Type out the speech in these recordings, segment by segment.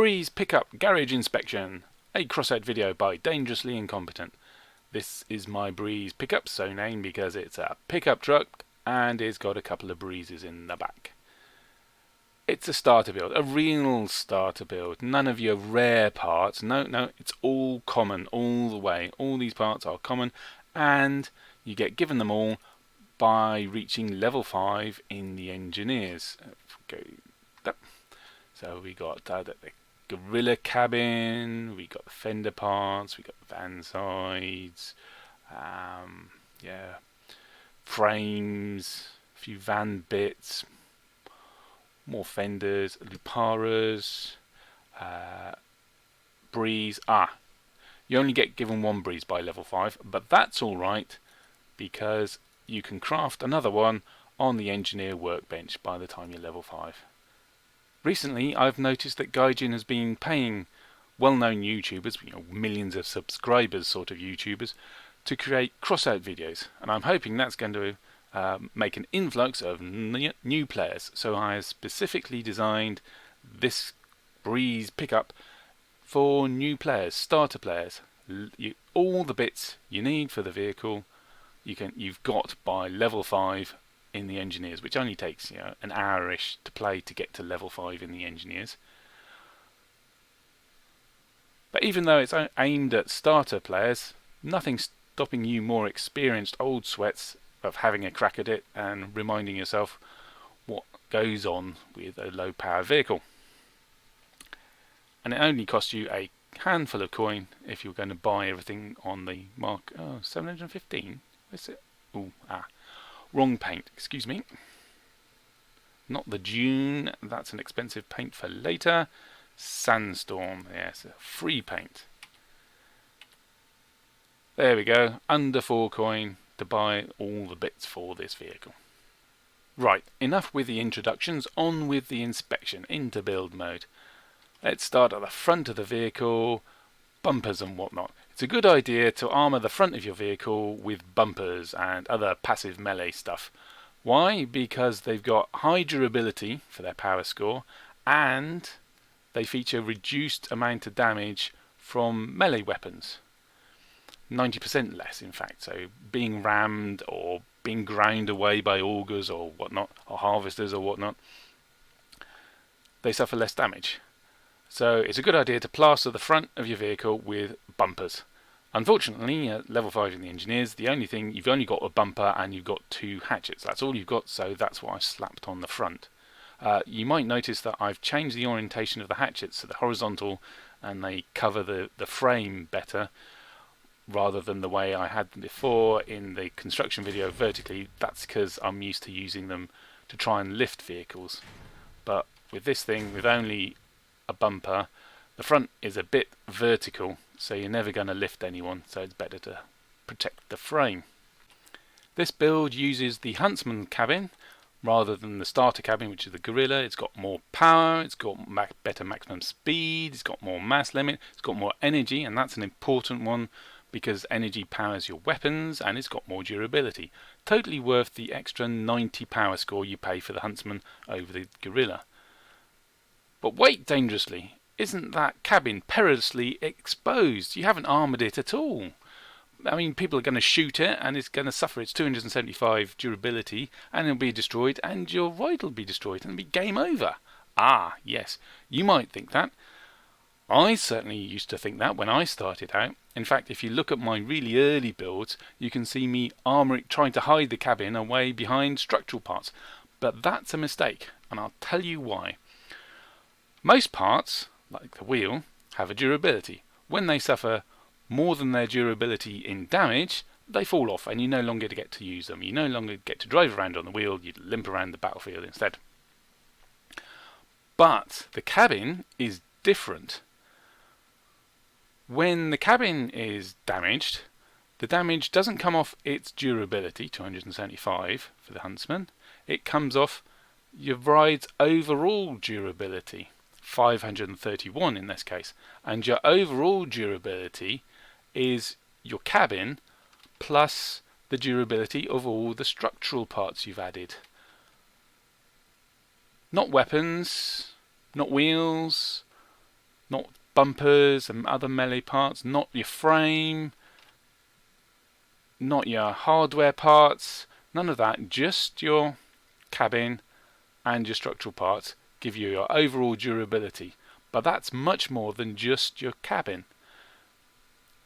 Breeze Pickup Garage Inspection, a Crossout video by Dangerously Incompetent. This is my Breeze pickup, so named because it's a pickup truck and it's got a couple of breezes in the back. It's a starter build, a real starter build, none of your rare parts. No, it's all common all the way. All these parts are common and you get given them all by reaching level 5 in the engineers. So we got the gorilla cabin, we got the fender parts, we got the van sides, frames, a few van bits, more fenders, luparas, breeze. You only get given one breeze by level 5, but that's alright because you can craft another one on the engineer workbench by the time you're level 5. Recently, I've noticed that Gaijin has been paying well-known YouTubers, millions of subscribers sort of YouTubers, to create Crossout videos, and I'm hoping that's going to make an influx of new players. So I have specifically designed this Breeze pickup for new players, starter players. All the bits you need for the vehicle, you've got by level 5 in the engineers, which only takes an hour-ish to play to get to level 5 in the engineers. But even though it's aimed at starter players, nothing's stopping you more experienced old sweats of having a crack at it and reminding yourself what goes on with a low power vehicle. And it only costs you a handful of coin if you're going to buy everything on the mark. 715? Is it? Wrong paint, excuse me. Not the Dune, that's an expensive paint for later. Sandstorm, yes, free paint. There we go, under 4 coin to buy all the bits for this vehicle. Right, enough with the introductions, on with the inspection, into build mode. Let's start at the front of the vehicle, bumpers and whatnot. It's a good idea to armour the front of your vehicle with bumpers and other passive melee stuff. Why? Because they've got high durability for their power score and they feature reduced amount of damage from melee weapons. 90% less, in fact. So being rammed or being ground away by augers or whatnot, or harvesters or whatnot, they suffer less damage. So it's a good idea to plaster the front of your vehicle with bumpers. Unfortunately, at level 5 in the engineers, the only thing, you've only got a bumper and you've got 2 hatchets. That's all you've got, so that's what I slapped on the front. You might notice that I've changed the orientation of the hatchets to the horizontal and they cover the frame better rather than the way I had them before in the construction video vertically. That's because I'm used to using them to try and lift vehicles. But with this thing, with only a bumper, the front is a bit vertical, so you're never going to lift anyone, so it's better to protect the frame. This build uses the Huntsman cabin rather than the starter cabin, which is the Gorilla. It's got more power, it's got better maximum speed, it's got more mass limit, it's got more energy, and that's an important one because energy powers your weapons and it's got more durability. Totally worth the extra 90 power score you pay for the Huntsman over the Gorilla. But wait, dangerously, isn't that cabin perilously exposed? You haven't armoured it at all. I mean, people are going to shoot it and it's going to suffer its 275 durability and it'll be destroyed and your ride will be destroyed and it'll be game over. Yes, you might think that. I certainly used to think that when I started out. In fact, if you look at my really early builds, you can see me trying to hide the cabin away behind structural parts. But that's a mistake, and I'll tell you why. Most parts, like the wheel, have a durability. When they suffer more than their durability in damage, they fall off and you no longer get to use them. You no longer get to drive around on the wheel, you limp around the battlefield instead. But the cabin is different. When the cabin is damaged, the damage doesn't come off its durability, 275 for the Huntsman. It comes off your ride's overall durability, 531 in this case. And your overall durability is your cabin plus the durability of all the structural parts you've added. Not weapons, not wheels, not bumpers and other melee parts, not your frame, not your hardware parts, none of that, just your cabin and your structural parts give you your overall durability. But that's much more than just your cabin.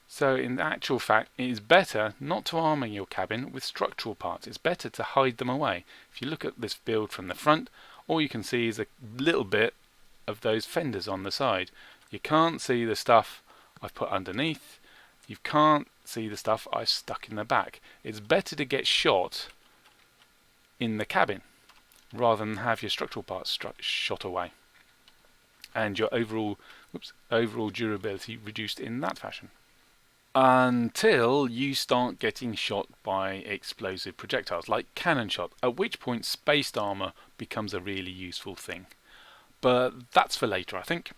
So in actual fact, it is better not to armour your cabin with structural parts. It's better to hide them away. If you look at this build from the front, all you can see is a little bit of those fenders on the side. You can't see the stuff I've put underneath. You can't see the stuff I've stuck in the back. It's better to get shot in the cabin rather than have your structural parts shot away and your overall durability reduced in that fashion. Until you start getting shot by explosive projectiles like cannon shot, at which point spaced armor becomes a really useful thing. But that's for later, I think.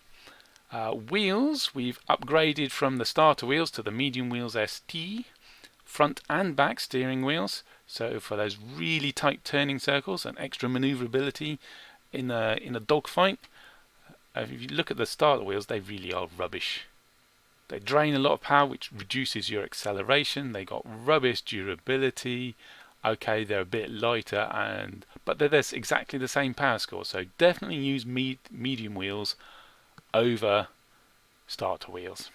Wheels, we've upgraded from the starter wheels to the medium wheels ST, front and back steering wheels, so for those really tight turning circles and extra maneuverability in a dogfight. If you look at the starter wheels, they really are rubbish. They drain a lot of power, which reduces your acceleration. They got rubbish durability. Okay, they're a bit lighter, but they're exactly the same power score. So definitely use medium wheels over starter wheels.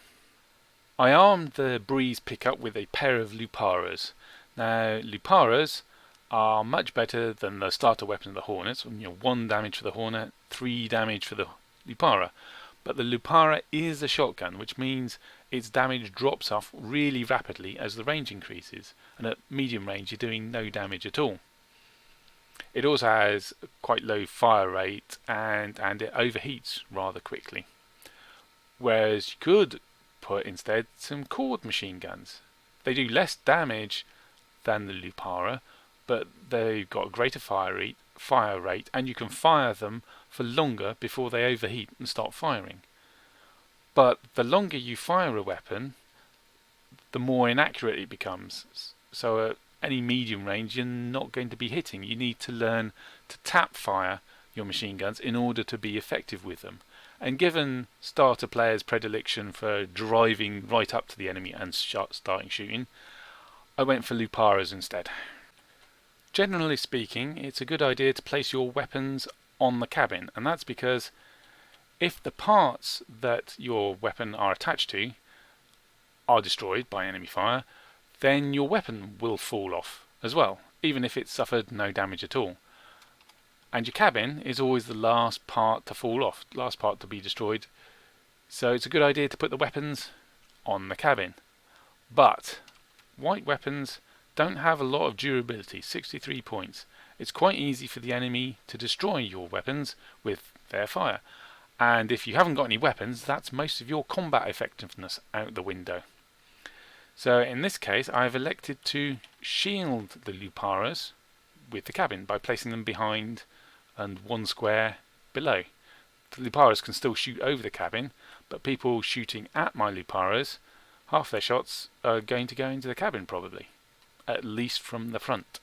I armed the Breeze pickup with a pair of Luparas. Now, Luparas are much better than the starter weapon of the Hornets. 1 damage for the Hornet, 3 damage for the Lupara. But the Lupara is a shotgun, which means its damage drops off really rapidly as the range increases, and at medium range you're doing no damage at all. It also has quite low fire rate and it overheats rather quickly. Whereas you could put instead some cord machine guns. They do less damage than the Lupara, but they've got greater fire rate, and you can fire them for longer before they overheat and start firing. But the longer you fire a weapon, the more inaccurate it becomes. So at any medium range, you're not going to be hitting. You need to learn to tap fire your machine guns in order to be effective with them. And given starter players' predilection for driving right up to the enemy and starting shooting, I went for Luparas instead. Generally speaking, it's a good idea to place your weapons on the cabin, and that's because if the parts that your weapon are attached to are destroyed by enemy fire, then your weapon will fall off as well, even if it suffered no damage at all. And your cabin is always the last part to fall off, last part to be destroyed, so it's a good idea to put the weapons on the cabin. But white weapons don't have a lot of durability, 63 points. It's quite easy for the enemy to destroy your weapons with their fire. And if you haven't got any weapons, that's most of your combat effectiveness out the window. So in this case, I've elected to shield the Luparas with the cabin by placing them behind and 1 square below. The Luparas can still shoot over the cabin, but people shooting at my Luparas, half their shots are going to go into the cabin probably, at least from the front.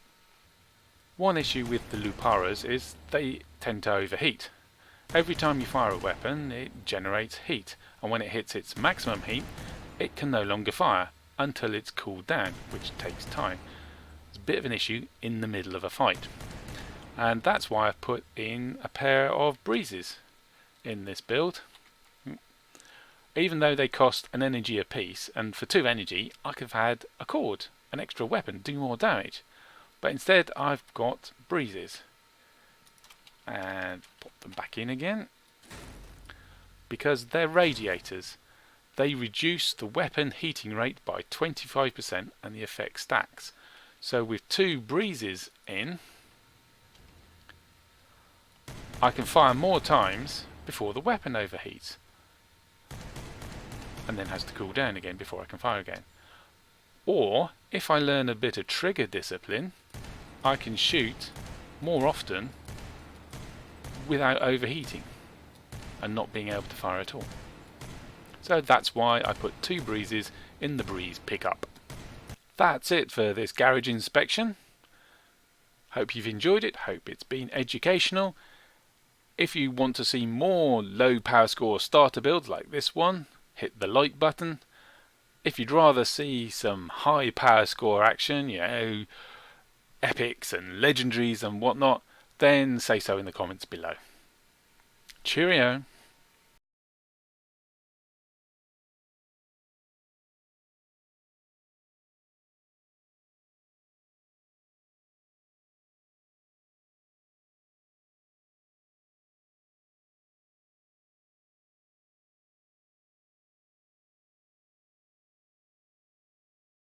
One issue with the Luparas is they tend to overheat. Every time you fire a weapon, it generates heat, and when it hits its maximum heat, it can no longer fire until it's cooled down, which takes time. It's a bit of an issue in the middle of a fight. And that's why I've put in a pair of Breezes in this build. Even though they cost an energy apiece, and for 2 energy I could have had a cord, an extra weapon, do more damage. But instead I've got Breezes. And pop them back in again. Because they're radiators. They reduce the weapon heating rate by 25% and the effect stacks. So with 2 Breezes in, I can fire more times before the weapon overheats. And then has to cool down again before I can fire again. Or, if I learn a bit of trigger discipline, I can shoot more often without overheating and not being able to fire at all. So that's why I put 2 Breezes in the Breeze pickup. That's it for this garage inspection. Hope you've enjoyed it, hope it's been educational. If you want to see more low power score starter builds like this one, hit the like button. If you'd rather see some high power score action, epics and legendaries and whatnot, then say so in the comments below. Cheerio!